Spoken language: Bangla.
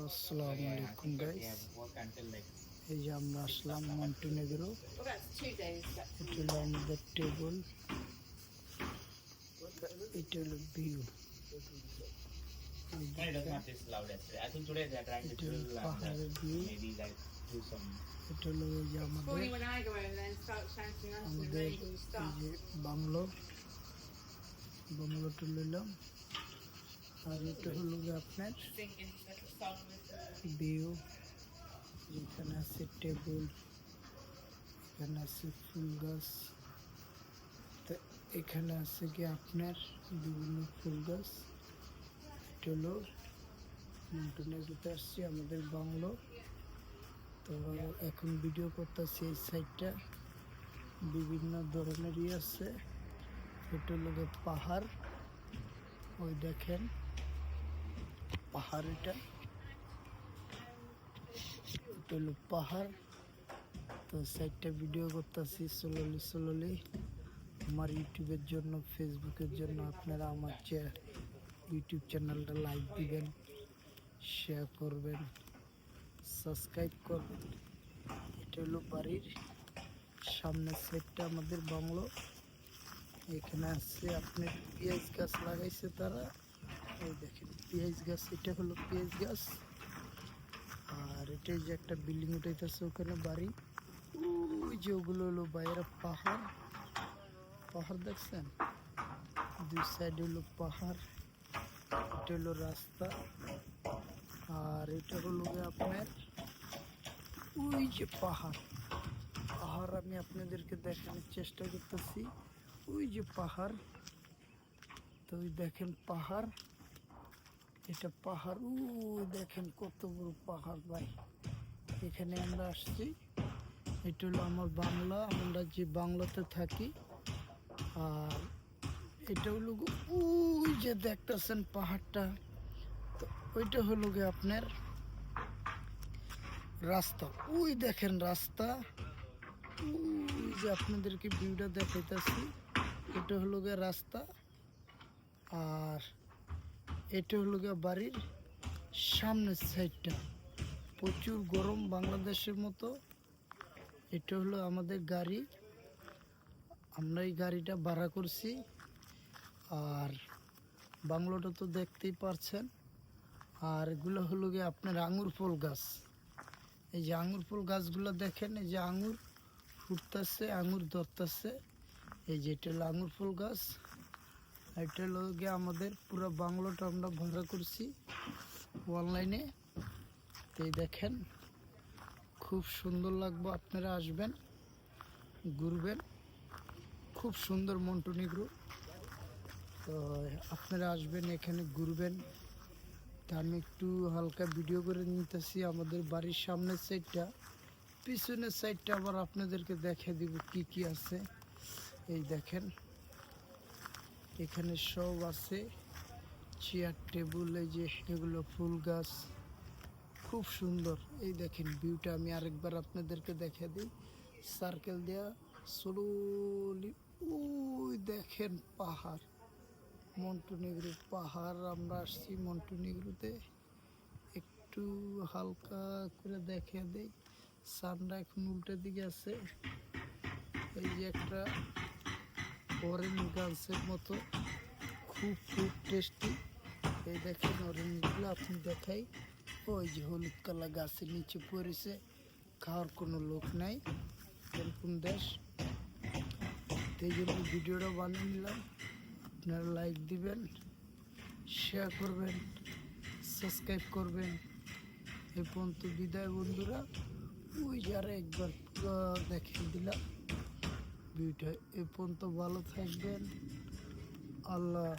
আসসালামু আলাইকুম গাইস, এই যে আমরা আসলাম মন্টিনেগ্রো। এটা হলো আমাদের টেবল, এটা হলো ভিউ। পাহাড়ের ভিউ। এটা হলো এই যে আমাদের এই যে বাংলোটা নিলাম। আর এটা হলো আপনার ভিউ, যেখানে আছে টেবিল, এখানে আছে ফুল গাছ, তো এখানে আছে কি আপনার বিভিন্ন ফুল গাছ। এটা হলো মন্টিনেগ্রোতে আসছি আমাদের বাংলো। তো এখন ভিডিও করতেছি এই সাইডটা, বিভিন্ন ধরনেরই আছে। এটা হলো পাহাড়, ওই দেখেন পাহাড়, এটা হলো পাহাড়। তো সাইডটা ভিডিও করতেছি স্লোলি। আমার ইউটিউবের জন্য, ফেসবুকের জন্য আপনারা আমার ইউটিউব চ্যানেলটা লাইক দিবেন, শেয়ার করবেন, সাবস্ক্রাইব করবেন। এটা হলো বাড়ির সামনের সাইডটা আমাদের বাংলো। এখানে আছে আপনার পেঁয়াজ গাছ লাগাইছে তারা, এই দেখেন পেঁয়াজ গাছ, এটা হলো পেঁয়াজ গাছ। আর এটাই যে একটা বিল্ডিং উঠাইতেছে ওখানে বাড়ি, ওই যে ওগুলো হলো বাইরে পাহাড় দেখছেন, দুই সাইড হলো পাহাড়। এটা হলো রাস্তা, আর এটা হলো আপনার ওই যে পাহাড়। আমি আপনাদেরকে দেখানোর চেষ্টা করতেছি, ওই যে পাহাড়। তো ওই দেখেন পাহাড়, এটা পাহাড়, ওই দেখেন কত বড় পাহাড় ভাই। এখানে আমরা আসছি, এটা হলো আমার বাংলা, আমরা যে বাংলাতে থাকি। আর এটা হলো ওই যে দেখতেছেন পাহাড়টা, তো ওইটা হলো গে আপনার রাস্তা। ওই দেখেন রাস্তা, ওই যে আপনাদেরকে ভিউটা দেখাইতেছি, এটা হলো গে রাস্তা। আর এটা হলো গে বাড়ির সামনের সাইডটা, প্রচুর গরম বাংলাদেশের মতো। এটা হলো আমাদের গাড়ি, আমরা এই গাড়িটা ভাড়া করছি। আর বাংলোটা তো দেখতেই পারছেন। আর এগুলো হলো গিয়ে আপনার আঙুর ফল গাছ। এই যে আঙুর ফল গাছগুলো দেখেন, এই যে আঙুর ফুটতেছে, আঙুর ধরতেছে। এই যে এটা হলো আঙুর ফল গাছ। এটা হলো গিয়ে আমাদের পুরো বাংলোটা আমরা ভাড়া করছি অনলাইনে। তো এই দেখেন খুব সুন্দর লাগবে, আপনারা আসবেন, ঘুরবেন, খুব সুন্দর মন্টিনেগ্রো। তো আপনারা আসবেন, এখানে ঘুরবেন। তা আমি একটু হালকা ভিডিও করে নিতেছি আমাদের বাড়ির সামনের সাইডটা, পিছনের সাইডটা আবার আপনাদেরকে দেখে দিব কি কি আছে। এই দেখেন এখানে সব আছে, চেয়ার টেবিল, এই যে এগুলো ফুল গাছ, খুব সুন্দর। এই দেখেন ভিউটা আমি আরেকবার আপনাদেরকে দেখে দিই, সার্কেল দেয়া স্লোলি। ওই দেখেন পাহাড়, মন্টিনেগ্রো পাহাড়। আমরা আসছি মন্টিনেগ্রোতে, একটু হালকা করে দেখে দেই। সানটা এখন উল্টো দিকে আছে, এই যে একটা অরেঞ্জ গাছের মতো, খুব টেস্টি। এই দেখেন অরেঞ্জগুলো আপনি দেখাই, ওই যে হলুদ কালার গাছের নিচে পড়েছে, খাওয়ার কোনো লোক নাই, এরকম দেশ। এই জন্য ভিডিওটা বানিয়ে নিলাম। আপনারা লাইক দিবেন, শেয়ার করবেন, সাবস্ক্রাইব করবেন। এ পর্যন্ত বিদায় বন্ধুরা, ওই যারা একবার দেখিয়ে দিলাম ভিডিওটা। এ পর্যন্ত ভালো থাকবেন, আল্লাহ।